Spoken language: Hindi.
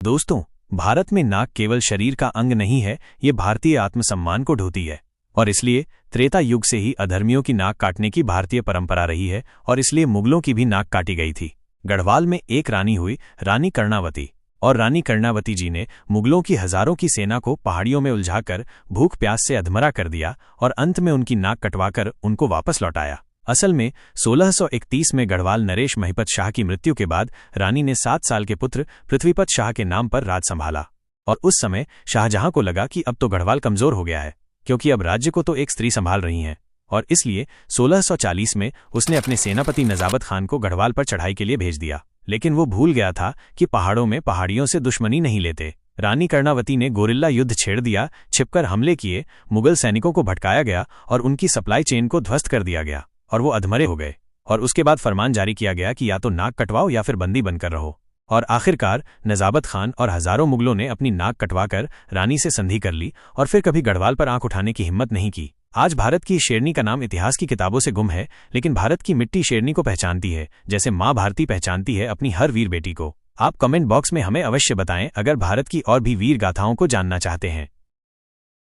दोस्तों, भारत में नाक केवल शरीर का अंग नहीं है, ये भारतीय आत्मसम्मान को ढोती है। और इसलिए त्रेता युग से ही अधर्मियों की नाक काटने की भारतीय परंपरा रही है और इसलिए मुगलों की भी नाक काटी गई थी। गढ़वाल में एक रानी हुई, रानी कर्णावती। और रानी कर्णावती जी ने मुगलों की हजारों की सेना को पहाड़ियों में उलझाकर भूख प्यास से अधमरा कर दिया और अंत में उनकी नाक कटवाकर उनको वापस लौटाया। असल में 1631 में गढ़वाल नरेश महिपत शाह की मृत्यु के बाद रानी ने 7 साल के पुत्र पृथ्वीपत शाह के नाम पर राज संभाला। और उस समय शाहजहां को लगा कि अब तो गढ़वाल कमजोर हो गया है, क्योंकि अब राज्य को तो एक स्त्री संभाल रही हैं। और इसलिए 1640 में उसने अपने सेनापति नजाबत खान को गढ़वाल पर चढ़ाई के लिए भेज दिया। लेकिन वो भूल गया था कि पहाड़ों में पहाड़ियों से दुश्मनी नहीं लेते। रानी कर्णावती ने गोरिल्ला युद्ध छेड़ दिया, छिपकर हमले किए, मुगल सैनिकों को भटकाया गया और उनकी सप्लाई चेन को ध्वस्त कर दिया गया और वो अधमरे हो गए। और उसके बाद फरमान जारी किया गया कि या तो नाक कटवाओ या फिर बंदी बनकर रहो। और आखिरकार नजाबत खान और हजारों मुगलों ने अपनी नाक कटवाकर रानी से संधि कर ली और फिर कभी गढ़वाल पर आंख उठाने की हिम्मत नहीं की। आज भारत की शेरनी का नाम इतिहास की किताबों से गुम है, लेकिन भारत की मिट्टी शेरनी को पहचानती है, जैसे माँ भारती पहचानती है अपनी हर वीर बेटी को। आप कमेंट बॉक्स में हमें अवश्य बताएं अगर भारत की और भी वीर गाथाओं को जानना चाहते हैं।